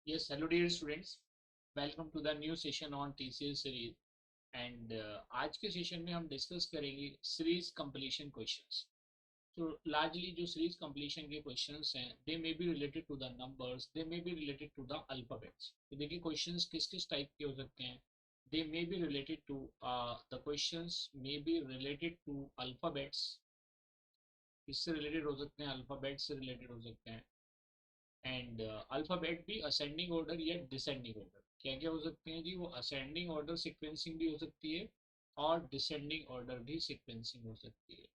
Yes, hello dear students. Welcome to the new session on TCS series. And आज के session में हम discuss करेंगे सीरीज कंप्लीशन क्वेश्चंस. तो लार्जली जो सीरीज कंप्लीशन के क्वेश्चंस हैं they may be related to the numbers, they may be related to the alphabets. तो देखिए क्वेश्चंस किस किस टाइप के हो सकते हैं. They may be related to the questions may be related to alphabets. इससे रिलेटेड हो सकते हैं, अल्फाबेट्स से रिलेटेड हो सकते हैं. एंड अल्फाबेट भी असेंडिंग ऑर्डर या डिसेंडिंग ऑर्डर क्या क्या हो सकते हैं जी. वो असेंडिंग ऑर्डर सीक्वेंसिंग भी हो सकती है और डिसेंडिंग ऑर्डर भी सीक्वेंसिंग हो सकती है.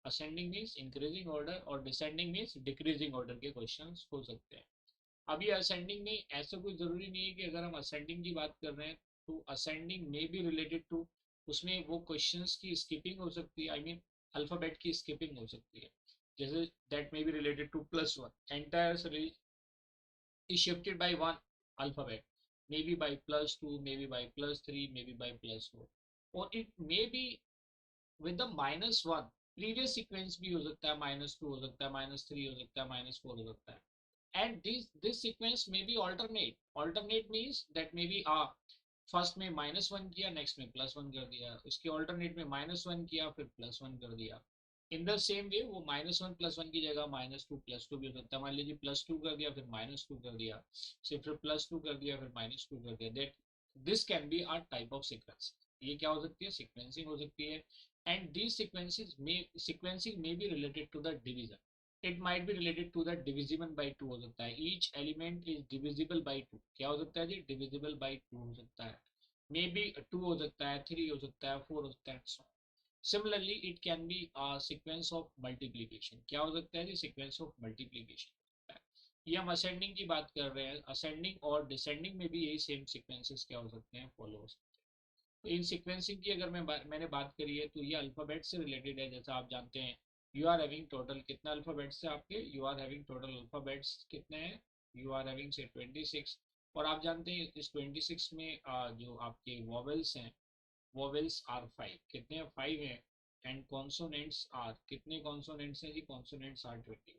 असेंडिंग मीन्स इंक्रीजिंग ऑर्डर और डिसेंडिंग मीन्स डिक्रीजिंग ऑर्डर के क्वेश्चंस हो सकते हैं. अब ये असेंडिंग में ऐसा कोई ज़रूरी नहीं है कि अगर हम असेंडिंग की बात कर रहे हैं तो असेंडिंग में भी रिलेटेड टू उसमें वो क्वेश्चंस की स्किपिंग हो सकती है. आई मीन अल्फ़ाबेट की स्किपिंग हो सकती है. जैसे that may be related to +1 entire is shifted by one alphabet, maybe by +2, maybe by +3, maybe by +4, or it may be with the -1. Previous sequence भी हो सकता है, -2 हो सकता है, -3 हो सकता है, -4 हो सकता है. And this sequence may be alternate means that may be first में -1 किया, नेक्स्ट में +1 कर दिया, उसके ऑल्टरनेट में -1 किया फिर +1 कर दिया. इन द सेम वे वो -1 +1 की जगह -2 +2 भी हो सकता है. मान लीजिए +2 कर दिया फिर -2 कर दिया, फिर +2 कर दिया फिर -2 कर दिया. That this can be a type of sequence. ये क्या हो सकती है, सीक्वेंसिंग हो सकती है. And these sequences may sequencing may be related to the division. It might be related to the division by 2 हो सकता है. each element is divisible by 2. क्या हो सकता है जी, divisible by 2 हो सकता है. मे बी 2 हो सकता है, 3 हो सकता है, 4 हो सकता है. so similarly it can be a sequence of multiplication. क्या हो सकता है जी, sequence of multiplication होता है. ये हम असेंडिंग की बात कर रहे हैं. असेंडिंग और डिसेंडिंग में भी यही सेम सीक्वेंसेस क्या हो सकते हैं, फॉलो हो सकते हैं. तो इन सीक्वेंसिंग की अगर मैंने बात करी है तो ये अल्फ़ाबेट से रिलेटेड है. जैसा आप जानते हैं यू आर हैविंग टोटल कितना अल्फ़ाबेट्स है आपके, you are having total alphabets कितने हैं, यू आर हैविंग से 26. और आप जानते हैं इस 26 में जो आपके वॉवेल्स हैं, वॉवेल्स आर 5. कितने हैं, 5 हैं. एंड कॉन्सोनेंट्स आर, कितने कॉन्सोनेंट्स हैं जी, कॉन्सोनेंट्स आर 20.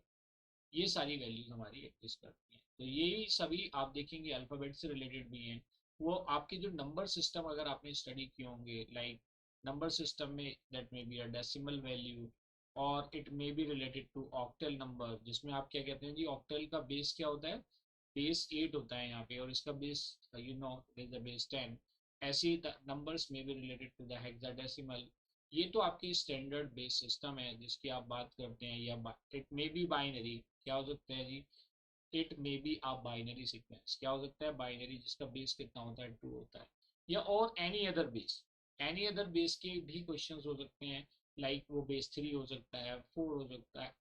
ये सारी वैल्यूज हमारी एग्जिस्ट करती हैं. तो यही सभी आप देखेंगे अल्फ़ाबेट से रिलेटेड भी हैं. वो आपके जो नंबर सिस्टम अगर आपने स्टडी किए होंगे, लाइक नंबर सिस्टम में that may be a decimal value और it may be related to octal number, जिसमें आप क्या कहते हैं जी, ऑक्टल का बेस क्या होता है, बेस 8 होता है यहाँ पे, और इसका base you know is the base 10. ऐसी नंबर्स में भी रिलेटेड टू द हेक्साडेसिमल. ये तो आपकी स्टैंडर्ड बेस सिस्टम है जिसकी आप बात करते हैं. या इट मे बी बाइनरी. क्या हो सकता है जी, it may be a binary sequence. क्या हो सकता है, बाइनरी, जिसका बेस कितना होता है, 2 होता है. या और एनी अदर बेस के भी क्वेश्चंस हो सकते हैं. लाइक वो बेस 3 हो सकता है, 4 हो सकता है,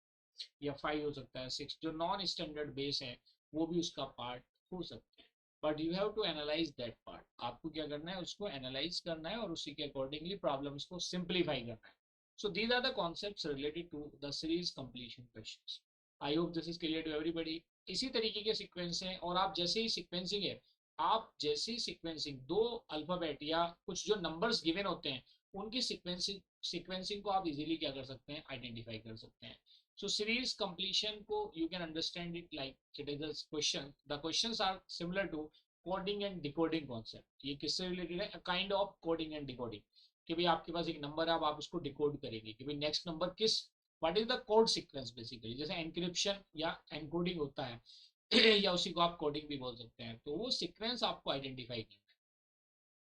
या 5 हो सकता है, 6. जो नॉन स्टैंडर्ड बेस है वो भी उसका पार्ट हो सकते हैं. But you have to analyse that part. आपको क्या करना है, उसको एनालाइज करना है और उसी के अकॉर्डिंगली प्रॉब्लम्स को सिंप्लीफाई करना है. So these are the concepts related to the series completion questions. I hope this is clear to everybody. इसी तरीके के सीक्वेंस हैं और आप जैसे ही सीक्वेंसिंग है, आप जैसे ही सीक्वेंसिंग दो अल्फाबेट या कुछ जो नंबर्स गिवन होते हैं उनकी सीक्वेंसिंग को आप इजीली क्या कर सकते हैं, आइडेंटिफाई कर सकते हैं. So series completion को you can understand it like it is a question. The questions are similar to coding and decoding concept. ये किससे रिलेटेड है, kind of coding and decoding. कि भाई आपके पास एक नंबर है, अब आप उसको डिकोड करेंगे कि भाई नेक्स्ट नंबर किस, what is the code sequence basically. जैसे एनक्रिप्शन या एनकोडिंग होता है या उसी को आप कोडिंग भी बोल सकते हैं. तो वो सीक्वेंस आपको आइडेंटिफाई करना है.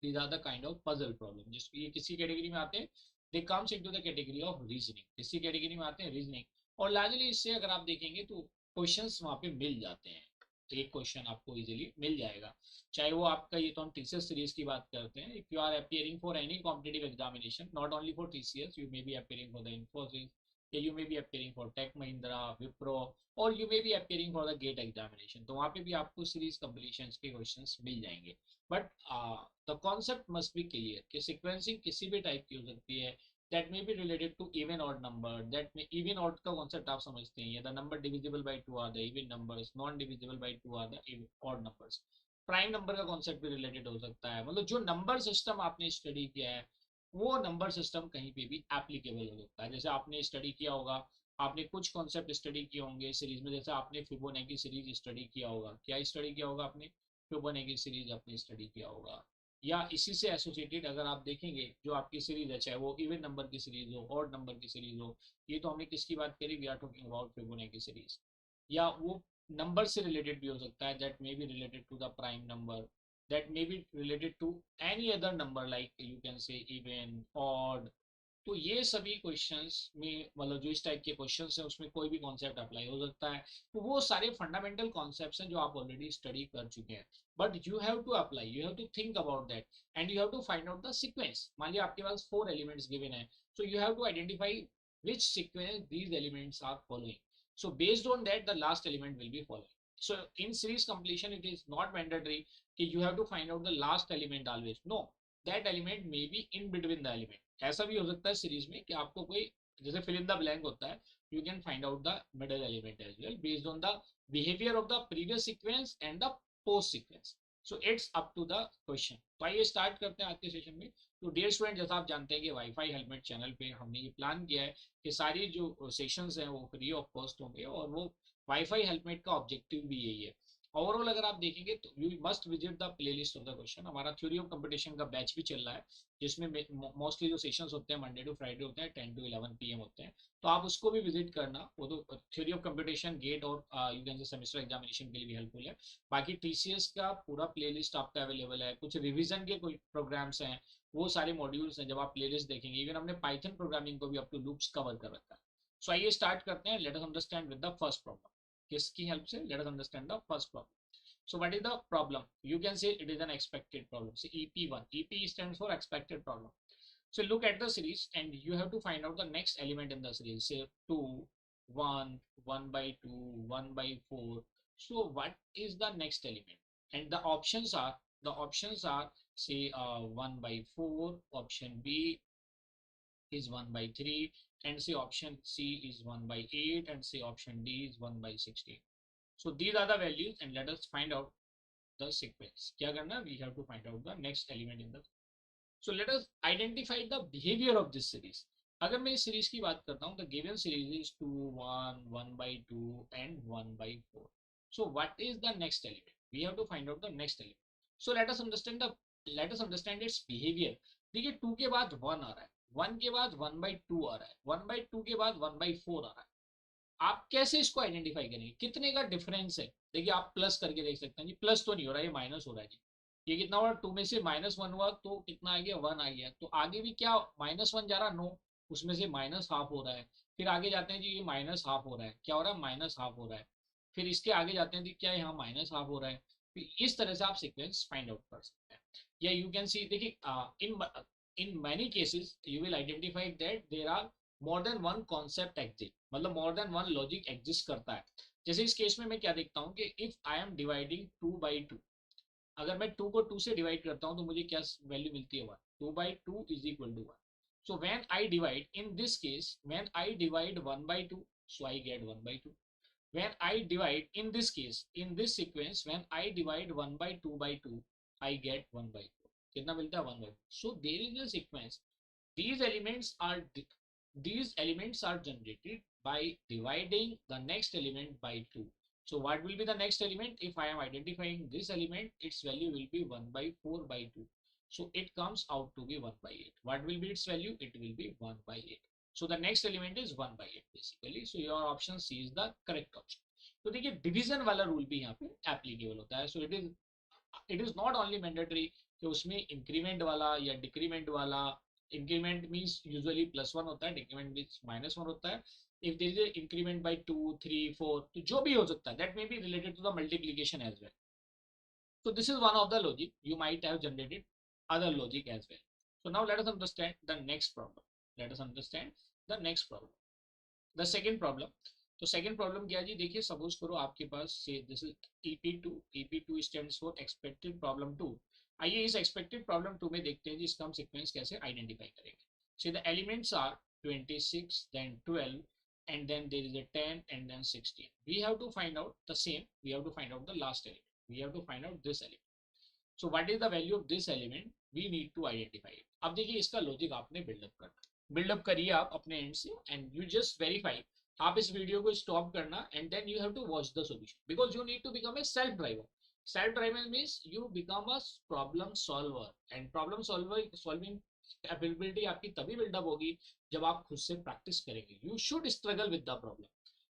these are the kind of puzzle problem. जिसको ये किसी कैटेगरी में आते हैं, they comes into the category of reasoning. इसी कैटेगरी में आते हैं रीजनिंग. और लार्जली इससे अगर आप देखेंगे तो क्वेश्चंस वहाँ पे मिल जाते हैं. तो एक क्वेश्चन आपको इजीली मिल जाएगा. चाहे वो आपका, ये तो हम टीसीएस सीरीज की बात करते हैं. If you are appearing for any competitive examination, not only for TCS, you may be appearing for the Infosys, you may be appearing for Tech Mahindra, Wipro, और you may be appearing for the GATE examination. तो वहाँ पे भी आपको series completion के questions मिल जाएंगे. But the concept must be clear कि सीक्वेंसिंग किसी भी टाइप की हो सकती है. That may be related to even odd number. That में इवन ऑड का कॉन्सेप्ट आप समझते हैं, the number divisible by 2 are the even numbers, non divisible by 2 are the odd numbers. Prime number का कॉन्सेप्ट भी रिलेटेड हो सकता है. मतलब जो नंबर सिस्टम आपने स्टडी किया है वो नंबर सिस्टम कहीं पे भी एप्लीकेबल हो सकता है. जैसे आपने स्टडी किया होगा आपने कुछ कॉन्सेप्ट स्टडी किए होंगे सीरीज में, जैसे आपने फिबोनाची सीरीज स्टडी किया होगा। क्या स्टडी किया होगा आपने? फिबोनाची सीरीज आपने स्टडी किया होगा। या इसी से एसोसिएटेड अगर आप देखेंगे जो आपकी सीरीज है, चाहे वो इवन नंबर की सीरीज हो, ऑड नंबर की सीरीज हो, ये तो हमने किसकी बात करी, we are talking about Fibonacci series. या वो नंबर से रिलेटेड भी हो सकता है, that may be related to the prime number, that may be related to any other number like you can say even odd। तो ये सभी क्वेश्चंस में मतलब जो इस टाइप के क्वेश्चंस हैं उसमें कोई भी कॉन्सेप्ट अप्लाई हो सकता है। तो वो सारे फंडामेंटल कॉन्सेप्ट्स हैं जो आप ऑलरेडी स्टडी कर चुके हैं, but you have to apply, you have to think about that and you have to find out the sequence. मान लिया आपके पास 4 एलिमेंट्स गिवन है, so you have to identify which sequence these elements are following, so based on that the last element will be following। So in series completion it is not mandatory कि you have to find out the last element always, no, that element may be in between the element। ऐसा भी हो सकता है series में कि आपको कोई जैसे फिल इन द ब्लैंक होता है, you can find out the middle element as well based on the behaviour of the previous sequence and the post sequence. So it's up to the question. तो आइए start करते हैं आज के session में। तो डियर स्टूडेंट, जैसा आप जानते हैं कि वाईफाई हेलमेट चैनल पे हमने ये प्लान किया है कि सारी जो सेशंस हैं वो फ्री ऑफ कॉस्ट होंगे, और वो वाईफाई हेलमेट का ऑब्जेक्टिव भी यही है। ओवरऑल अगर आप देखेंगे तो you must visit the playlist of the question. हमारा थ्योरी ऑफ कंपटीशन का बैच भी चल रहा है, जिसमें मोस्टली जो सेशंस होते हैं मंडे टू फ्राइडे होते हैं, 10 to 11 PM होते हैं। तो आप उसको भी विजिट करना। वो तो थ्योरी ऑफ कंपटीशन गेट और यू कैन से सेमेस्टर एग्जामिनेशन के लिए भी हेल्पफुल है। बाकी टीसीएस का पूरा प्लेलिस्ट आपका अवेलेबल है। कुछ रिवीजन के कोई प्रोग्राम्स हैं, वो सारे मॉड्यूल्स हैं। जब आप प्लेलिस्ट देखेंगे, इवन हमने पाइथन प्रोग्रामिंग को भी अप टू लूप्स कवर कर रखा है। सो आइए स्टार्ट करते हैं। Let us understand with the first problem. किसकी हेल्प से? Late us understand the first problem. So what is the problem? You can say it is an expected problem. So EP1, EP stands for expected problem. So look at the series and you have to find out the next element in the series. Say 2, 1, 1 by 2, 1 by 4. So what is the next element? And the options are say 1 by 4, option B is 1 by 3, and say option C is 1 by 8, and say option D is 1 by 16. So these are the values and let us find out the sequence। क्या करना? We have to find out the next element in the। So let us identify the behavior of this series। अगर मैं इस series की बात करता हूँ, the given series is 2, 1, 1 by 2 and 1 by 4। So what is the next element? We have to find out the next element। So let us understand its behavior। देखिए 2 के बाद 1 आ रहा है, 1 के बाद 1 by 2 आ रहा है, 1 by 2 के बाद 1 by 4 आ रहा है। आप कैसे इसको आइडेंटिफाई करेंगे? कितने का डिफरेंस है? देखिए आप प्लस करके देख सकते हैं जी, प्लस तो नहीं हो रहा है, ये माइनस हो रहा है जी। ये कितना हुआ? 2 में से -1 हुआ तो कितना आ गया? 1 आ गया। तो आगे भी क्या -1 जा रहा? नो, उसमें से माइनस हाफ हो रहा है। फिर आगे जाते हैं जी, ये माइनस हाफ हो रहा है। क्या हो रहा है? माइनस हाफ हो रहा है। फिर इसके आगे जाते हैं जी, क्या यहाँ माइनस हाफ हो रहा है। फिर इस तरह से आप सिक्वेंस फाइंड आउट कर सकते हैं। या यू कैन सी, देखिए in many cases you will identify that there are more than one concept exist, मतलब more than one logic exist करता है। जैसे इस केस में मैं क्या देखता हूँ कि if I am dividing 2 by 2, अगर मैं 2 को 2 से डिवाइड करता हूँ तो मुझे क्या वैल्यू मिलती है? 1। 2 by 2 is equal to 1। So when I divide in this case, when I divide 1 by 2, so I get 1 by 2। when I divide in this case, in this sequence, when I divide 1 by 2 by 2, I get 1 by 4। कितना मिलता है? 1 by 4। So there is a sequence। these elements are these elements are generated by dividing the next element by 2। So what will be the next element? If I am identifying this element, its value will be 1 by 4 by 2। So it comes out to be 1 by 8। what will be its value? It will be 1 by 8। So the next element is 1 by 8 basically। So your option C is the correct option। तो देखिए division वाला rule भी यहाँ पे applicable होता है। सो it is not only mandatory कि उसमें इंक्रीमेंट वाला या डिक्रीमेंट वाला। इंक्रीमेंट मीन्स यूजुअली +1 होता है, डिक्रीमेंट मीन्स -1 होता है। If there is increment by 2, 3, 4, तो जो भी हो सकता है, that may be related to the multiplication as well. So this is one of the logic you might have generated other logic as well। So now let us understand the next problem। Let us understand the next problem, the second problem। तो second problem क्या है जी? देखिए suppose करो आपके पास से this is EP2। EP2 stands for expected problem 2। आइए इस expected problem 2 में देखते हैं जी इसका हम सीक्वेंस कैसे आइडेंटिफाई करेंगे। So the elements are 26, then 12, and then there is a 10 and then 16। we have to find out the same, we have to find out the last element, we have to find out this element। so what is the value of this element? we need to identify it। अब देखिए इसका logic आपने buildup करना, buildup करिए आप अपने and से and you just verify आप इस वीडियो को स्टॉप करना and then you have to watch the solution because you need to become a self driver. Self driver means you become a problem solver and problem solver solving ability आपकी तभी buildup होगी जब आप खुद से practice करेंगे. You should struggle with the problem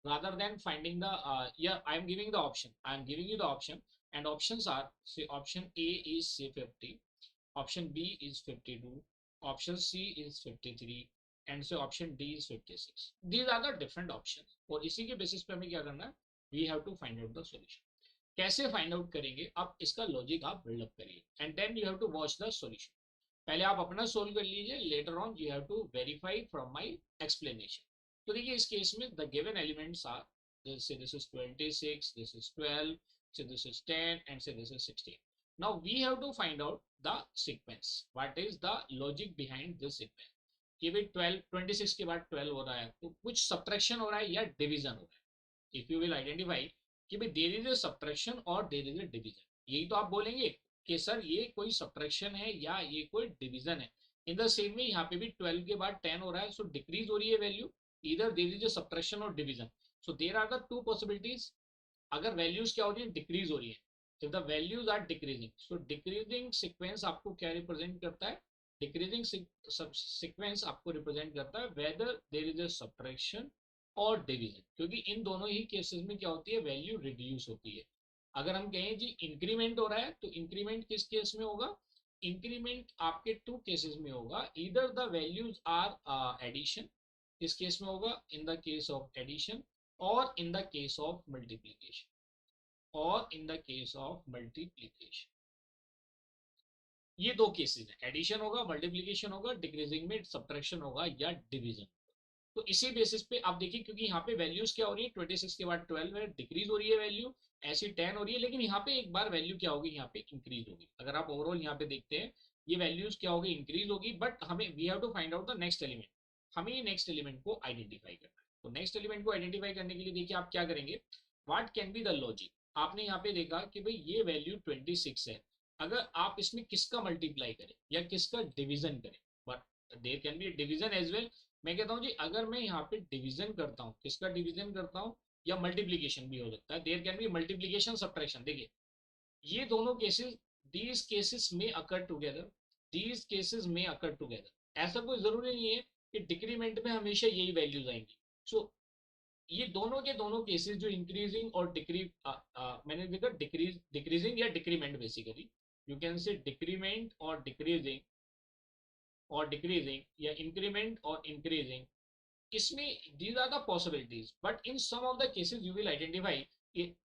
rather than finding the yeah, I am giving the option, I am giving you the option, and options are, say option A is say 50, option B is 52, option C is 53, and so option D is 56. These are the different options और इसी के basis पे हमें क्या करना है, we have to find out the solution. कैसे find out करेंगे, अब इसका लॉजिक आप बिल्डअप करिए and then you have to watch the solution. पहले आप अपना सोल्व कर लीजिए, later on you have to verify from my explanation. तो देखिए इस केस में the given elements are, say this is 26, this is 12, say this is 10, and say this is 16. Now we have to find out the sequence. What is the logic behind this sequence? कि भाई 12 26 के बाद 12 हो रहा है तो कुछ subtraction हो रहा है या डिवीजन हो रहा है. इफ यू विल आइडेंटिफाई कि भाई देयर इज अ सब्ट्रैक्शन और देयर इज अ डिवीजन, यही तो आप बोलेंगे कि सर ये कोई सब्ट्रैक्शन है या ये कोई डिवीजन है. इन द सेम वे यहाँ पे भी 12 के बाद 10 हो रहा है, सो डिक्रीज हो रही है वैल्यू, इधर देयर इज अ सब्ट्रैक्शन और division. So there are the two possibilities. अगर वैल्यूज क्या हो रही है, डिक्रीज हो रही है, if the values are decreasing, so decreasing sequence आपको क्या रिप्रेजेंट करता है, डिक्रीजिंग सीक्वेंस आपको रिप्रेजेंट करता है whether there is a subtraction और डिवीजन, क्योंकि इन दोनों ही केसेस में क्या होती है, वैल्यू रिड्यूस होती है. अगर हम कहें जी इंक्रीमेंट हो रहा है तो इंक्रीमेंट किस केस में होगा, इंक्रीमेंट आपके टू केसेस में होगा, इधर द वैल्यूज आर एडिशन, इस केस में होगा in the case of addition, और in the case of multiplication, और in the case of multiplication. ये दो केसेस हैं, एडिशन होगा, मल्टीप्लीकेशन होगा, डिक्रीजिंग में सब्ट्रैक्शन होगा या डिवीजन. तो इसी बेसिस पे आप देखिए, क्योंकि यहाँ पे वैल्यूज क्या हो रही है, 26 के बाद 12 है, डिक्रीज हो रही है वैल्यू, ऐसी 10 हो रही है, लेकिन यहाँ पे एक बार वैल्यू क्या होगी, यहाँ पे इंक्रीज होगी. अगर आप ओवरऑल यहाँ पे देखते हैं ये वैल्यूज क्या होगी, इंक्रीज होगी, बट हमें we have to find out the next element. हमें ये नेक्स्ट एलिमेंट को आइडेंटिफाई करना है. तो नेक्स्ट एलिमेंट को आइडेंटिफाई करने के लिए देखिए आप क्या करेंगे, what can be the logic. आपने यहाँ पे देखा कि भाई ये वैल्यू 26 है, अगर आप इसमें किसका मल्टीप्लाई करें या किसका डिवीजन करें, but there can be division as well. मैं कहता हूँ जी अगर मैं यहाँ पे डिवीजन करता हूँ, किसका डिवीजन करता हूँ, या मल्टीप्लीकेशन भी हो सकता है, there can be multiplication subtraction. देखिए ये दोनों केसेस, दीज केसेस में अकर टुगेदर, दीज केसेस में अकर टुगेदर. ऐसा कोई जरूरी नहीं है कि डिक्रीमेंट में हमेशा यही वैल्यूज आएंगी. सो ये दोनों के दोनों केसेस जो इंक्रीजिंग और डिक्रीज, मैंने देखा डिक्रीजिंग या डिक्रीमेंट, बेसिकली यू कैन से डिक्रीमेंट और डिक्रीजिंग या इंक्रीमेंट और इंक्रीजिंग, इसमें these are the possibilities, but in some of the cases you will identify it,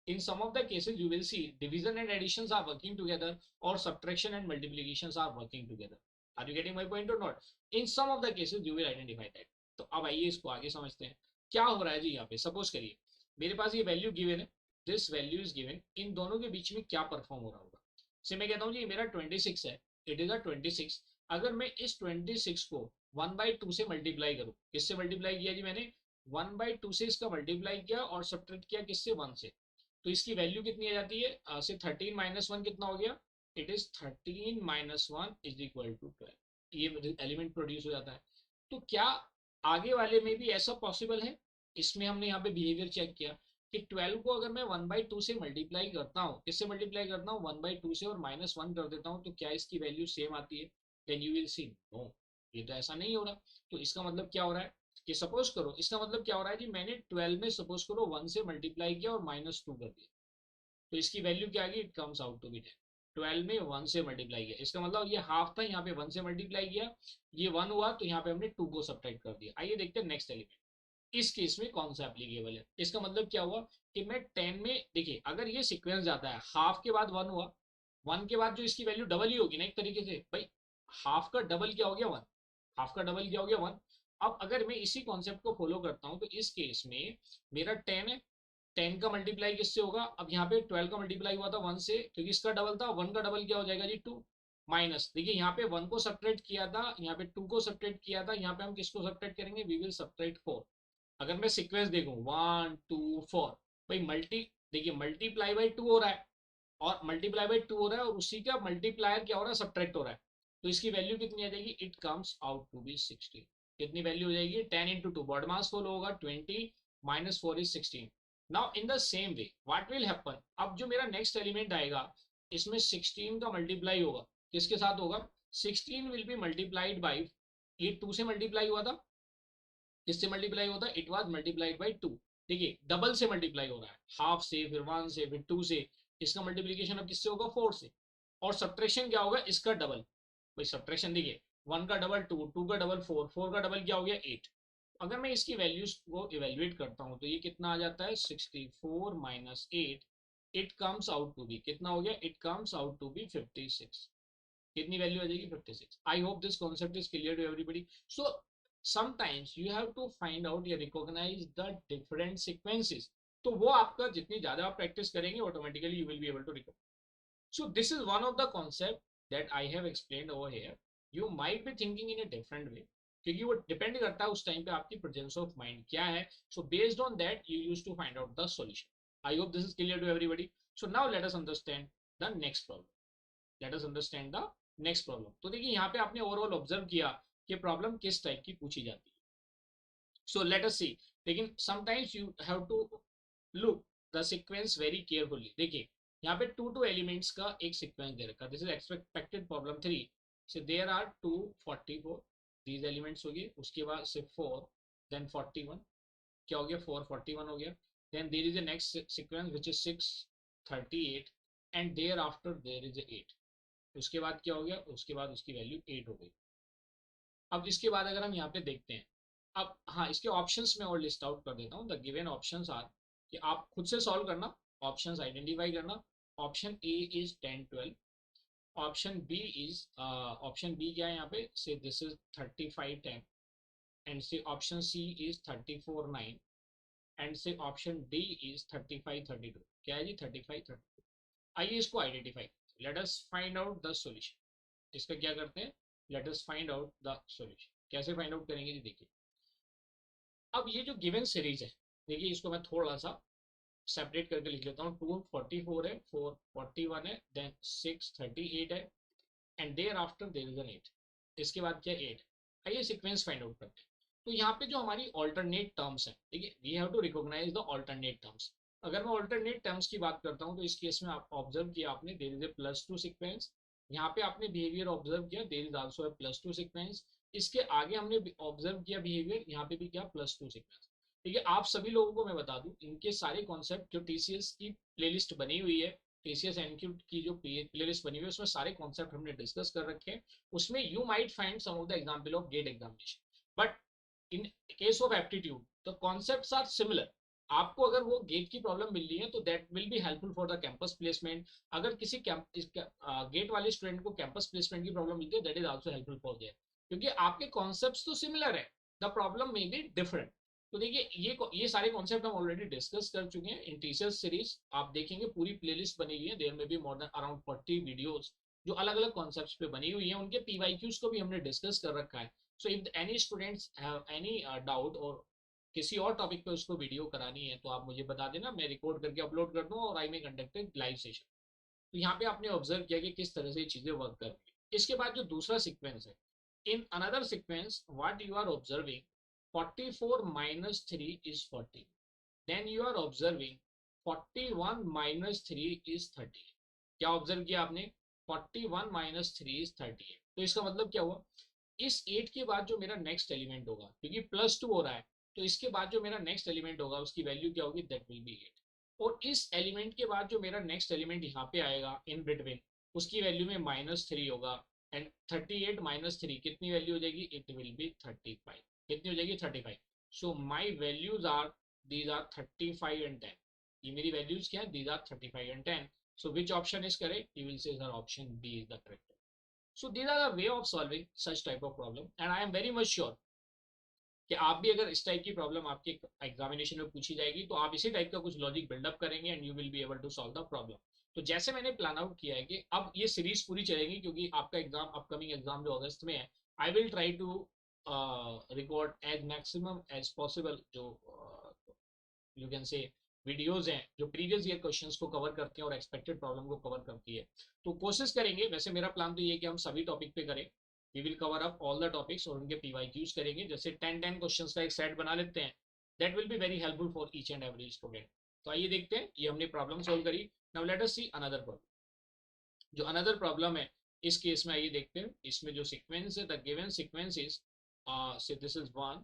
in some of the cases you will see division and additions are working together or subtraction and multiplications are working together. Are you getting my point or not? In some of the cases you will identify that. तो अब आइए इसको आगे समझते हैं क्या हो रहा है जी. यहाँ पे सपोज करिए मेरे पास ये वैल्यू गिवन है, दिस वैल्यू इज गिवन, इन दोनों के बीच में क्या परफॉर्म हो रहा होगा. से मैं कहता हूँ जी मेरा 26 है, इट इज अ 26. अगर मैं इस 26 को 1/2 से मल्टीप्लाई करूं, किससे मल्टीप्लाई किया जी मैंने, 1/2 से इसका मल्टीप्लाई किया और सब्ट्रैक्ट किया किससे, 1 से, तो इसकी वैल्यू कितनी आ जाती है, से 13 माइनस 1 कितना हो गया, it is 13 minus 1 is equal to 12. ये एलिमेंट प्रोड्यूस हो जाता है. तो क्या आगे वाले में भी ऐसा पॉसिबल है, इसमें हमने यहाँ पे बिहेवियर चेक किया कि 12 को अगर मैं 1/2 से मल्टीप्लाई करता हूँ, किससे मल्टीप्लाई करता हूँ, 1/2 से, और -1 कर देता हूँ, तो क्या इसकी वैल्यू सेम आती है, then you will see no, ये तो ऐसा नहीं हो रहा. तो इसका मतलब क्या हो रहा है कि सपोज करो, इसका मतलब क्या हो रहा है जी, मैंने 12 में सपोज करो 1 से मल्टीप्लाई किया और -2 कर दिया, तो इसकी वैल्यू क्या आ गई, it comes out to be 10. 12 में 1 से मल्टीप्लाई किया, इसका मतलब ये हाफ था, यहाँ पे 1 से मल्टीप्लाई किया, ये 1 हुआ, तो यहाँ पे हमने 2 को सब्ट्रैक्ट कर दिया. आइए देखते हैं नेक्स्ट एलिमेंट, इस केस में कौन सा एप्लीकेबल है. इसका मतलब क्या हुआ कि मैं 10 में, देखिए अगर ये सीक्वेंस जाता है, हाफ के बाद 1 हुआ, 1 के बाद जो इसकी वैल्यू डबल ही होगी ना एक तरीके से, भाई हाफ का डबल क्या हो गया, 1, हाफ का डबल क्या हो गया, 1. अब अगर मैं इसी कॉन्सेप्ट को फॉलो करता हूँ तो इस केस में मेरा 10 है, 10 का मल्टीप्लाई किससे होगा, अब यहाँ पे 12 का मल्टीप्लाई हुआ था 1 से, क्योंकि इसका डबल था, 1 का डबल क्या हो जाएगा जी, 2, माइनस, देखिए यहाँ पे 1 को सब्ट्रैक्ट किया था, यहाँ पे 2 को सब्ट्रैक्ट किया था, यहाँ पे हम किसको सब्ट्रैक्ट करेंगे, वी विल सब्ट्रैक्ट 4. अगर मैं सीक्वेंस देखूं 1 2 4, भाई देखिए मल्टीप्लाई बाई 2 हो रहा है, और मल्टीप्लाई बाई 2 हो रहा है, और उसी का मल्टीप्लायर क्या हो रहा है, सब्ट्रैक्ट हो रहा है, तो इसकी वैल्यू कितनी आ जाएगी, it comes out to be 16. कितनी वैल्यू हो जाएगी 10 into two, BODMAS follow होगा 20 minus 4 is 16। Now in the same way what will happen, अब जो मेरा नेक्स्ट एलिमेंट आएगा इसमें 16 का मल्टीप्लाई होगा, किसके साथ होगा 16 विल बी मल्टीप्लाइड बाई, ये 2 से मल्टीप्लाई हुआ था, किससे मल्टीप्लाई होता है, इट वाज मल्टीप्लाइड बाई 2। देखिए डबल से मल्टीप्लाई हो रहा है, हाफ से फिर 1 से फिर 2 से, इसका मल्टीप्लीकेशन अब किससे होगा 4 से, और सब्ट्रैक्शन क्या होगा इसका डबल, भाई सब्ट्रैक्शन देखिए 1 का डबल 2, 2 का डबल 4, 4 का डबल क्या हो गया 8। अगर मैं इसकी वैल्यूज को इवेल्युएट करता हूँ तो ये कितना आ जाता है 64 minus 8, it comes out to be कितना हो गया, it comes out to be 56। कितनी वैल्यू आ जाएगी 56। I hope this concept is clear to everybody. So sometimes you have to find out या रिकॉग्नाइज द डिफरेंट सीक्वेंसेस, तो वो आपका जितनी ज्यादा आप प्रैक्टिस करेंगे automatically you will be able to recognise. So this is one of the concept that I have explained over here. You might be thinking in a different way क्योंकि वो depend करता है उस टाइम पे आपकी presence of mind क्या है। So based on that you use to find out the solution. I hope this is clear to everybody. So now let us understand the next problem. Let us understand the next problem. तो देखिए यहाँ पे आपने overall observe किया कि problem किस type की पूछी जाती है। सो लेट अस सी, लेकिन sometimes you have to look the sequence very carefully. देखिए यहाँ पे टू एलिमेंट्स का एक सीक्वेंस दे रखा है, दिस इज एक्सपेक्टेड प्रॉब्लम 3। से देयर आर 244 दीज एलिमेंट्स हो गए, उसके बाद से 4, देन 41, क्या हो गया 441 हो गया, then there is a next sequence which is 638 and thereafter there is 8। उसके बाद क्या हो गया, उसके बाद उसकी वैल्यू 8 हो गई। अब इसके बाद अगर हम यहाँ पे देखते हैं, अब हाँ इसके ऑप्शंस में और लिस्ट आउट कर देता हूँ। द गिवन ऑप्शंस आर, कि आप खुद से सॉल्व करना, ऑप्शंस आइडेंटिफाई करना। Option A is 10 12, option B is option B क्या है यहाँ पे, say this is 35 10, and say option C is 34 9, and say option D is 35 32। क्या है जी 35 32। आइए इसको identify, let us find out the solution. इसका क्या करते हैं, let us find out the solution. कैसे फाइंड आउट करेंगे जी, देखिए अब ये जो गिवन सीरीज है, देखिए इसको मैं थोड़ा सा सेपरेट करके लिख लेता हूँ। 244 है, 441 है, देन 638 है, and thereafter there is an 8। इसके बाद क्या 8। आइए सीक्वेंस फाइंड आउट करते हैं। तो यहाँ पे जो हमारी ऑल्टरनेट टर्म्स है, देखिए we have to recognise the alternate terms. अगर मैं ऑल्टरनेट टर्म्स की बात करता हूँ तो इस केस में आप ऑब्जर्व किया आपने, देयर इज ए +2 सीक्वेंस। यहाँ पे आपने बिहेवियर ऑब्जर्व किया, there is also a +2 sequence. इसके आगे हमने ऑब्जर्व किया बिहेवियर, यहाँ पे भी क्या +2 सीक्वेंस। ठीक है, आप सभी लोगों को मैं बता दूं इनके सारे कॉन्सेप्ट जो टीसीएस की प्लेलिस्ट बनी हुई है, टीसीएस एनक्यू की जो प्लेलिस्ट बनी हुई है उसमें सारे कॉन्सेप्ट हमने डिस्कस कर रखे हैं। उसमें you might find some of the example of GATE examination, but in case of aptitude the concepts are similar. आपको अगर वो गेट की प्रॉब्लम मिल रही है तो that will be helpful for the campus placement. अगर किसी गेट वाले स्टूडेंट को कैंपस प्लेसमेंट की प्रॉब्लम मिलती है, that is also helpful for their, क्योंकि आपके कॉन्सेप्ट्स तो सिमिलर है, the problem may be different. तो देखिए ये सारे कॉन्सेप्ट हम ऑलरेडी डिस्कस कर चुके हैं इन टीचर्स सीरीज। आप देखेंगे पूरी प्लेलिस्ट बनी हुई है, देयर में भी मोर देन अराउंड 40 वीडियोस जो अलग अलग कॉन्सेप्ट्स पे बनी हुई है, उनके पीवाईक्यूज को भी हमने डिस्कस कर रखा है। So if any students have any doubt और किसी और टॉपिक पे उसको वीडियो करानी है तो आप मुझे बता देना, मैं रिकॉर्ड करके अपलोड कर दूंगा और आई मे कंडक्ट ए लाइव सेशन। तो यहाँ पे आपने ऑब्जर्व किया कि किस तरह से ये चीजें वर्क कर रही है। इसके बाद जो दूसरा सीक्वेंस है, in another sequence what you are observing, 44 minus 3 is 40, then you are observing 41 minus 3 is 30। क्या ऑब्जर्व किया आपने, 41 माइनस 3 इज 38। तो इसका मतलब क्या हुआ, इस 8 के बाद जो मेरा नेक्स्ट एलिमेंट होगा, क्योंकि +2 हो रहा है, तो इसके बाद जो मेरा नेक्स्ट एलिमेंट होगा उसकी वैल्यू क्या होगी, दैट विल बी 8। और इस एलिमेंट के बाद जो मेरा नेक्स्ट एलिमेंट यहाँ पे आएगा इन बिटवीन, उसकी वैल्यू में -3 होगा, एंड 38 माइनस 3 कितनी वैल्यू हो जाएगी, इट विल बी 35। कितनी हो जाएगी 35। So my values are, these are 35 and 10। ये मेरी वैल्यूज क्या है, these are 35 and 10। So which option is correct, you will say sir option B is the correct. So these are the way of solving such type of problem, and I am very much sure कि आप भी अगर इस type की problem आपके examination में पूछी जाएगी तो आप इसी टाइप का कुछ लॉजिक बिल्डअप करेंगे and you will be able to solve the problem. तो जैसे मैंने प्लान आउट किया है कि अब ये सीरीज पूरी चलेगी क्योंकि आपका एग्जाम, अपकमिंग एग्जाम जो अगस्त में है, I will try to record as maximum as possible जो यू कैन से वीडियोज हैं जो प्रीवियस ईयर क्वेश्चंस को कवर करते हैं और एक्सपेक्टेड प्रॉब्लम को कवर करती है। तो कोशिश करेंगे, वैसे मेरा प्लान तो ये है कि हम सभी टॉपिक पे करें, we will cover up all the topics और उनके पीवाईक्यूज करेंगे, जैसे 10 क्वेश्चंस का एक सेट बना लेते हैं, that will be very helpful for each and every student. तो आइए देखते हैं, ये हमने प्रॉब्लम सॉल्व करी। Now let us see another problem. जो अनदर प्रॉब्लम है इस केस में आइए देखते हैं, इसमें जो सीक्वेंस है, द गिवन सीक्वेंस इज से दिस इज 1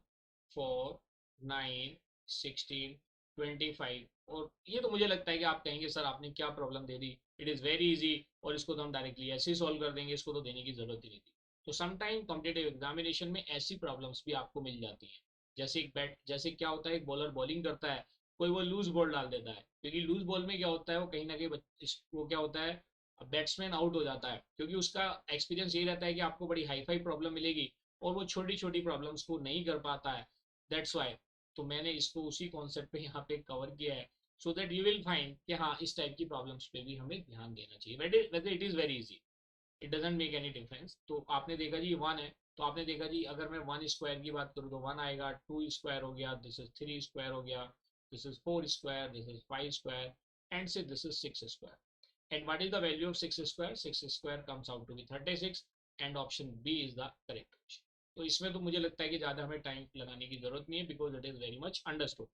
4 9 16 25। और ये तो मुझे लगता है कि आप कहेंगे सर आपने क्या problem they the, it is very easy और इसको तो हम डायरेक्टली ऐसे ही सॉल्व कर देंगे, इसको तो देने की जरूरत ही नहीं थी। तो समटाइम कॉम्पिटेटिव एग्जामिनेशन में ऐसी प्रॉब्लम्स भी आपको मिल जाती हैं। जैसे एक बैट, जैसे क्या होता है, एक बॉलर बॉलिंग करता है, कोई वो लूज बॉल डाल देता है, क्योंकि लूज बॉल में क्या होता है, वो कहीं ना कहीं वो क्या होता है, बैट्समैन आउट हो जाता है, क्योंकि उसका एक्सपीरियंस ये रहता है कि आपको बड़ी हाई फाई प्रॉब्लम मिलेगी और वो छोटी छोटी प्रॉब्लम्स को नहीं कर पाता है। दैट्स वाई तो मैंने इसको उसी कॉन्सेप्ट पे यहाँ पे कवर किया है, so that you will find कि हाँ इस टाइप की प्रॉब्लम्स पे भी हमें ध्यान देना चाहिए, वैसे it is very easy, it doesn't make any difference. तो आपने देखा जी 1 है, तो आपने देखा जी अगर मैं 1 स्क्वायर की बात करूँ तो 1 आएगा, 2 स्क्वायर हो गया, दिस इज 3 स्क्वायर हो गया, this is 4 square, this is 5 square and say this is 6 square. And what is the value of 6 square? 6 square comes out to be 36 and option B is the correct option. तो इसमें तो मुझे लगता है कि ज़्यादा हमें टाइम लगाने की जरूरत नहीं है, because it is very much understood.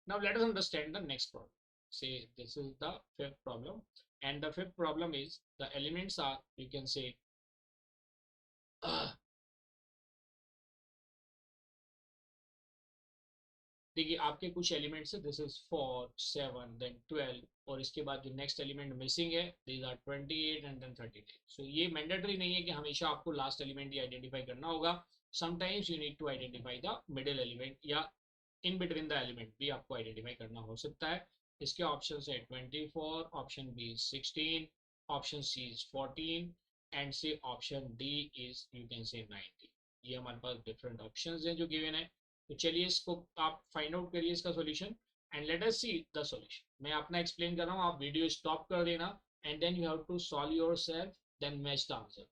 Now let us understand the next problem. Say this is the fifth problem, and the fifth problem is the elements are, you can say, देखिए आपके कुछ elements है, this is 4 7 then 12 और इसके बाद जो next element missing है these are 28 and then 33। सो ये मैंडेटरी नहीं है कि हमेशा आपको लास्ट एलिमेंट ही आइडेंटिफाई करना होगा, sometimes you need to identify the middle element या इन बिटवीन द एलिमेंट भी आपको आइडेंटिफाई करना हो सकता है। इसके ऑप्शन है 24, option B 16, option C is 14 and say option D is you can say 90। ये हमारे पास डिफरेंट ऑप्शंस हैं जो गिवन है। तो चलिए इसको आप फाइंड आउट करिए इसका solution and let us see the solution. मैं अपना एक्सप्लेन कर रहा हूँ, आप वीडियो स्टॉप कर देना and then you have to solve yourself, then match the answer.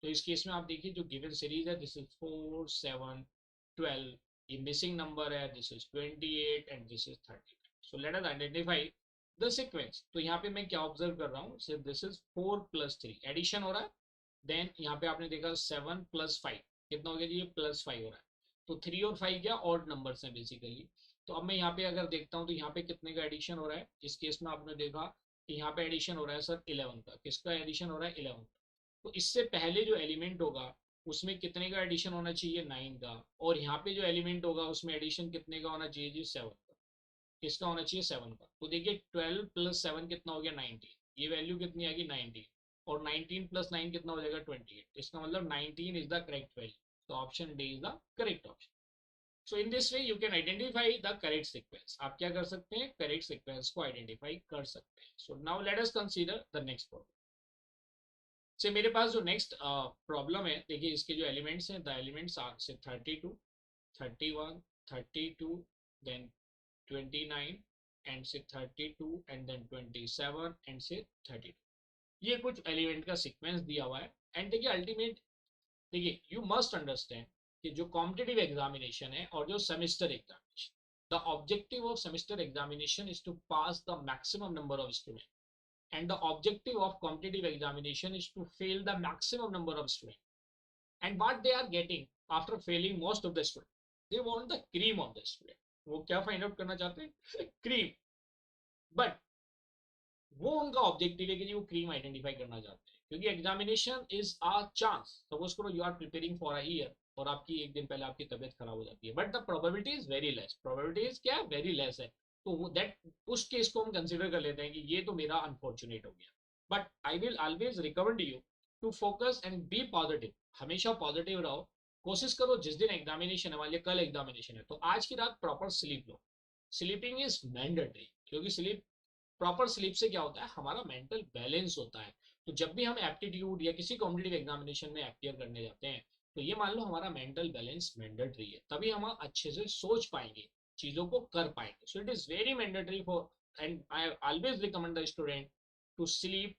तो इस केस में आप देखिए जो गिवन सीरीज है, दिस इज 4 7 12, ये मिसिंग नंबर है, this is 28 and this is 30। So let us identify the sequence. तो यहाँ पे मैं क्या ऑब्जर्व कर रहा हूँ, सिर्फ दिस इज 4 + 3 एडिशन हो रहा है, देन यहाँ पे आपने देखा 7 + 5 कितना हो गया जी, ये +5 हो रहा है। तो 3 और 5 क्या ऑड नंबर्स हैं बेसिकली। तो अब मैं यहाँ पे अगर देखता हूँ तो यहाँ पे कितने का एडिशन हो रहा है, इस केस में आपने देखा कि यहाँ पे एडिशन हो रहा है सर 11 का। किसका एडिशन हो रहा है, 11 का। तो इससे पहले जो एलिमेंट होगा उसमें कितने का एडिशन होना चाहिए, 9 का। और यहाँ पे जो एलिमेंट होगा उसमें एडिशन कितने का होना चाहिए जी, 7 का। किसका होना चाहिए, 7 का। तो देखिए 12 + 7 कितना हो गया, 19। ये वैल्यू कितनी आ गई, 19। और 19 + 9 कितना हो जाएगा, 28। इसका मतलब 19 इज द करेक्ट वैल्यू। तो option D is the correct option. So in this way you can identify the correct sequence. आप क्या कर सकते हैं, करेक्ट सीक्वेंस को आइडेंटिफाई कर सकते हैं। सो now let us consider the next problem. से मेरे पास जो नेक्स्ट प्रॉब्लम है, देखिए इसके जो एलिमेंट्स हैं, द एलिमेंट्स आर से 32 31 32 देन 29 एंड से 32 एंड देन 27 एंड से 32। ये कुछ एलिमेंट का सीक्वेंस दिया हुआ है। एंड देखिए अल्टीमेट, देखिए यू मस्ट अंडरस्टैंड कि जो कॉम्पिटिटिव एग्जामिनेशन है और जो semester examination, the objective of semester examination is to pass the maximum number of student and the objective of competitive examination is to fail the maximum number of students. And what they are getting after failing most of the students, they want the cream of the student. वो क्या find out करना चाहते हैं, cream. But वो उनका objective है कि वो क्रीम आइडेंटिफाई करना चाहते हैं, क्योंकि examination is a chance. Suppose करो you are preparing for a year और आपकी एक दिन पहले आपकी तबीयत खराब हो जाती है, but the probability is very less. Probability is क्या, वेरी लेस है। तो दैट उस केस को हम कंसिडर कर लेते हैं कि ये तो मेरा अनफॉर्चुनेट हो गया। But I will always recommend you to focus and be positive. हमेशा पॉजिटिव रहो, कोशिश करो जिस दिन एग्जामिनेशन है, मान लिया कल एग्जामिनेशन है, तो आज की रात proper sleep low. Sleeping is mandatory, क्योंकि स्लीप, प्रॉपर स्लीप से क्या होता है, हमारा मेंटल बैलेंस होता है। तो जब भी हम एप्टीट्यूड या किसी कॉम्पिटिटिव एग्जामिनेशन में अपियर करने जाते हैं, तो ये मान लो हमारा मेंटल बैलेंस मैंडेटरी है, तभी हम अच्छे से सोच पाएंगे, चीजों को कर पाएंगे। So it is very mandatory for, and I always recommend the student to sleep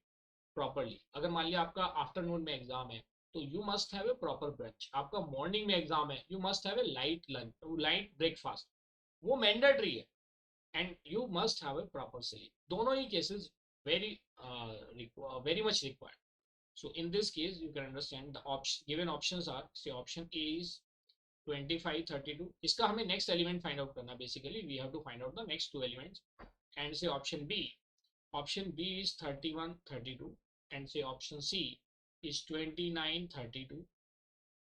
properly. अगर मान लिया आपका आफ्टरनून में एग्जाम है, तो you must have a proper brunch. आपका मॉर्निंग में एग्जाम है, you must have a light lunch, light breakfast, वो मैंडेटरी है। And you must have a proper sleep. दोनों ही cases very very much required. So in this case, you can understand the option given options are, say option A is 25 32. इसका हमें next element find out करना, basically we have to find out the next two elements. And say option B is 31 32, and say option C is 29 32,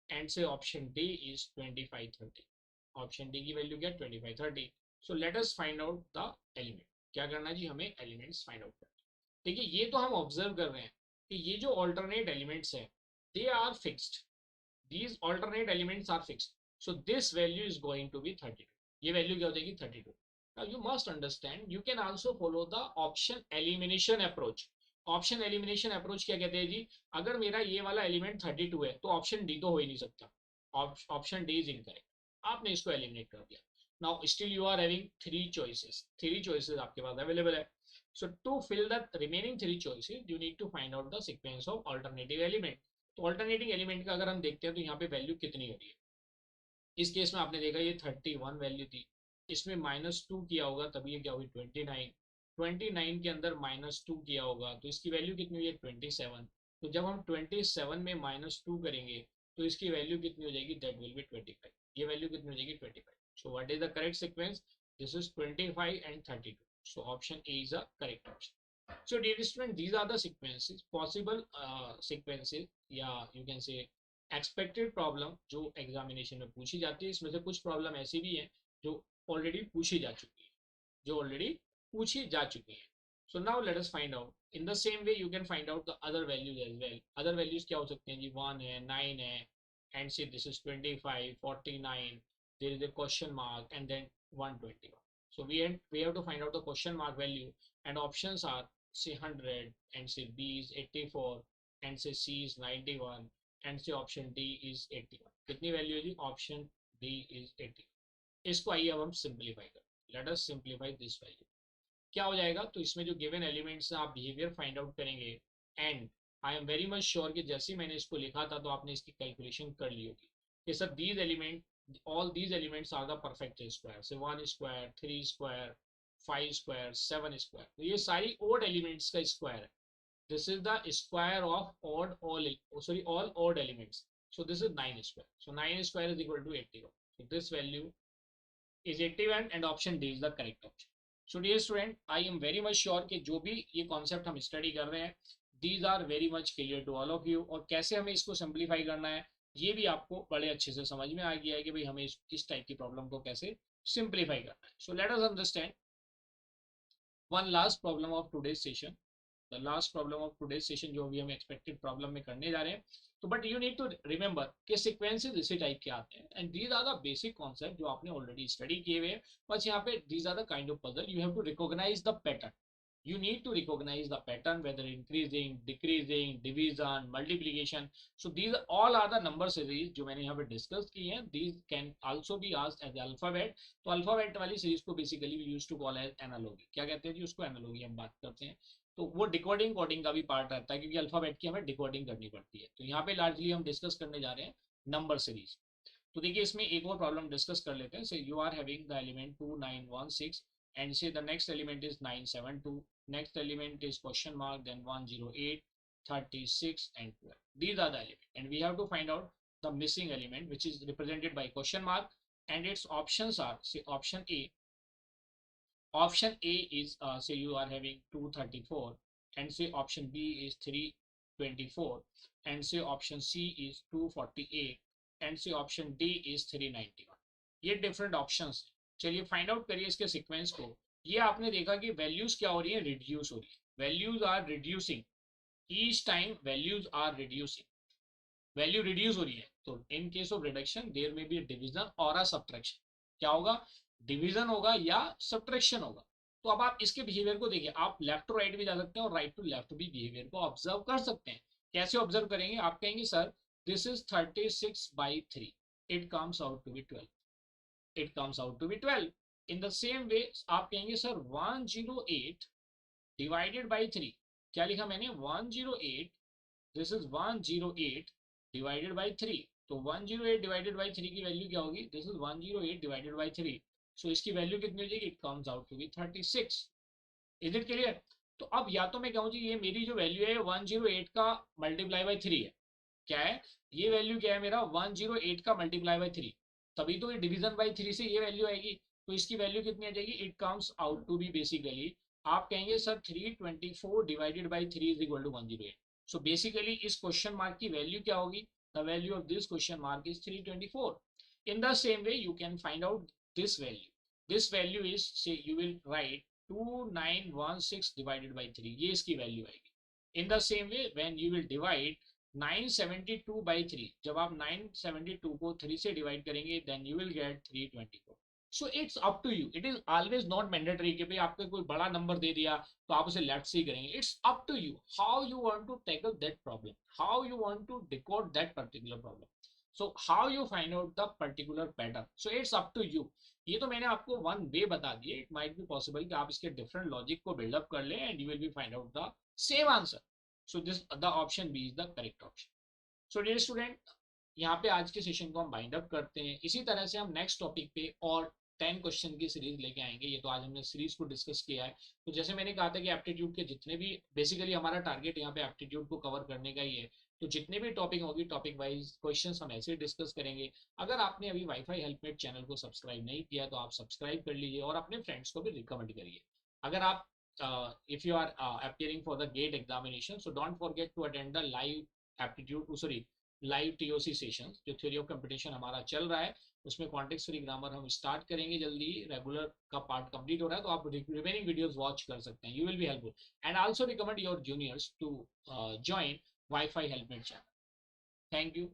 and say option D is 25 30. Option D की value क्या 25 30. So let us find out the element. क्या करना जी, हमें elements find out करना. देखिए ये तो हम ऑब्जर्व कर रहे हैं कि ये जो ऑल्टरनेट एलिमेंट्स हैं they are fixed. These alternate elements are fixed. So this value is going to be 32. ये वैल्यू क्या हो जाएगी 32. Now you must understand you can also follow the option elimination approach. Option elimination approach क्या कहते हैं जी, अगर मेरा ये वाला एलिमेंट 32 है तो ऑप्शन डी तो हो ही नहीं सकता. Option D is incorrect. आपने इसको एलिमिनेट कर दिया. Now still you are having three choices आपके पास अवेलेबल है. So to fill the remaining three choices, you need to find out the sequence of alternative element. तो alternating element का अगर हम देखते हैं तो यहाँ पे वैल्यू कितनी हो रही है. इस केस में आपने देखा ये 31 वैल्यू थी, इसमें -2 किया होगा तभी ये क्या हुई 29. 29 के अंदर -2 किया होगा तो इसकी वैल्यू कितनी हुई है 27. तो जब हम 27 में -2 करेंगे तो इसकी वैल्यू कितनी हो जाएगी, दैट विल बी 25. ये वैल्यू कितनी हो जाएगी 25. So what is the correct sequence, this is 25 and 32. So option A is a correct option. So dear student, these are the sequences, possible sequences, या you can say expected problem जो examination में पूछी जाती है. इसमें से कुछ problem ऐसी भी हैं जो ऑलरेडी पूछी जा चुकी है. So now let us find out. In the same way you can find out the other values as well. Other values क्या हो सकते हैं जी, 1 है, 9 है, and say this is 25 49, there is a question mark and then 121. So we have to find out the question mark value, and options are say 100, and say B is 84, and say C is 91, and say option D is 81. कितनी value है जी, option D is 81. इसको आइए अब हम simplify करें. Let us simplify this value. क्या हो जाएगा, तो इसमें जो गिवन एलिमेंट्स हैं आप बिहेवियर फाइंड आउट करेंगे. And I am very much sure कि जैसे मैंने इसको लिखा था तो आपने इसकी कैलकुलेशन कर ली होगी कि sir these element all these elements are the perfect square. So 1 square, 3 square, 5 square, 7 square. तो ये सारी odd elements का square है. This is the square of all odd elements. So this is 9 square. So 9 square is equal to 81. So this value is 81 and option D is the correct option. So dear student, I am very much sure कि जो भी ये concept हम study कर रहे हैं, these are very much clear to all of you. और कैसे हमें इसको simplify करना है ये भी आपको बड़े अच्छे से समझ में आ गया है कि भाई हमें इस टाइप की प्रॉब्लम को कैसे सिंप्लीफाई करना है. सो let us understand one last problem of today's session. The last problem of today's session जो भी हम एक्सपेक्टेड प्रॉब्लम में करने जा रहे हैं. तो but you need to remember कि सीक्वेंसेस इसी टाइप के आते हैं and these are the basic concept जो आपने ऑलरेडी स्टडी किए हुए हैं. बस यहाँ पे these are the kind of puzzle, you have to recognise the pattern. You need to recognize the pattern, whether increasing, decreasing, division, multiplication. So these all are the number series जो मैंने यहाँ पे डिस्कस की हैं. These can also be asked as alphabet. तो alphabet वाली series को basically we used to call as analogy. क्या कहते हैं जी उसको, एनालॉजी हम बात करते हैं. तो वो डिकोडिंग कोडिंग का भी पार्ट रहता है क्योंकि अल्फाबेट की हमें डिकोडिंग करनी पड़ती है. तो यहाँ पे लार्जली हम डिस्कस करने जा रहे हैं नंबर सीरीज. तो देखिए इसमें एक और प्रॉब्लम डिस्कस कर लेते हैं. So you are having the element 2916 and say the next element is 972, next element is question mark, then 108, 36 and 12. These are the elements and we have to find out the missing element which is represented by question mark, and its options are say option A is say you are having 234, and say option B is 324, and say option C is 248, and say option D is 391. ये different options. चलिए find out करिए इसके sequence को. ये आपने देखा कि values क्या हो रही है, रिड्यूस हो रही है. Values are reducing each time, values are reducing, value reduce हो रही है. तो in case of reduction there may be division और अ सब्ट्रैक्शन. क्या होगा, डिवीजन होगा या सब्ट्रैक्शन होगा. तो अब आप इसके बिहेवियर को देखिए, आप लेफ्ट टू राइट भी जा सकते हैं और राइट टू लेफ्ट भी बिहेवियर को ऑब्जर्व कर सकते हैं. कैसे ऑब्जर्व करेंगे, आप कहेंगे sir this is 36/3, it comes out to be 12. It comes out to be 12. In the same way आप कहेंगे सर 108 divided by 3. क्या लिखा मैंने, 108. This is 108 divided by 3. तो 108 divided by 3 की वैल्यू क्या होगी, this is 108 divided by 3. So इसकी वैल्यू कितनी हो जाएगी, it comes out to be 36. Is it clear? तो अब या तो मैं कहूँ जी ये मेरी जो वैल्यू है 108 का मल्टीप्लाई बाई 3 है। क्या है ये वैल्यू, क्या है मेरा 108 का मल्टीप्लाई बाई 3, तभी तो ये डिवीजन बाई 3 से ये वैल्यू आएगी। तो इसकी वैल्यू कितनी आ जाएगी, it comes out to be basically, आप कहेंगे sir 324 divided by 3 is equal to 108। So basically इस क्वेश्चन मार्क की वैल्यू क्या होगी, the value of this question mark is 324। In the same way you can find out this value, this value is, say you will write 2916 divided by 3, ये इसकी value आएगी। In the same way when you will divide 972 by 3, जब आप 972 को 3 से divide करेंगे then you will get 324। So it's up to you, it is always not mandatory कि भाई आपको कोई बड़ा नंबर दे दिया तो आप उसे लेफ्ट से ही करेंगे। It's up to you how you want to tackle that problem, how you want to decode that particular problem, so how you find out the particular pattern, so it's up to you. ये तो मैंने आपको one way बता दिया, it might be possible कि आप इसके different logic को बिल्डअप कर लें and you will be find out the same answer. So this the option B is the correct option. So dear student, यहाँ पे आज के सेशन को हम बाइंड अप करते हैं। इसी तरह से हम नेक्स्ट टॉपिक पे और 10 क्वेश्चन की सीरीज लेके आएंगे। ये तो आज हमने सीरीज को डिस्कस किया है। तो जैसे मैंने कहा था कि एप्टीट्यूड के जितने भी, बेसिकली हमारा टारगेट यहाँ पे एप्टीट्यूड को कवर करने का ही है, तो जितने भी टॉपिक होगी टॉपिक वाइज क्वेश्चंस हम ऐसे डिस्कस करेंगे। अगर आपने अभी वाईफाई हेल्पमेट चैनल को सब्सक्राइब नहीं किया तो आप सब्सक्राइब कर लीजिए और अपने फ्रेंड्स को भी रिकमेंड करिए। अगर आप if you are appearing for the gate examination, so don't forget to attend the live aptitude, sorry, live TOC sessions जो थ्योरी ऑफ कंपटीशन हमारा चल रहा है, उसमें कॉन्टेक्स्ट फ्री ग्रामर हम स्टार्ट करेंगे जल्दी ही। रेगुलर का पार्ट कंप्लीट हो रहा है तो आप रिमेनिंग वीडियोस वॉच कर सकते हैं, you will be helpful. And also recommend your juniors to join WiFi helpmate channel. Thank you.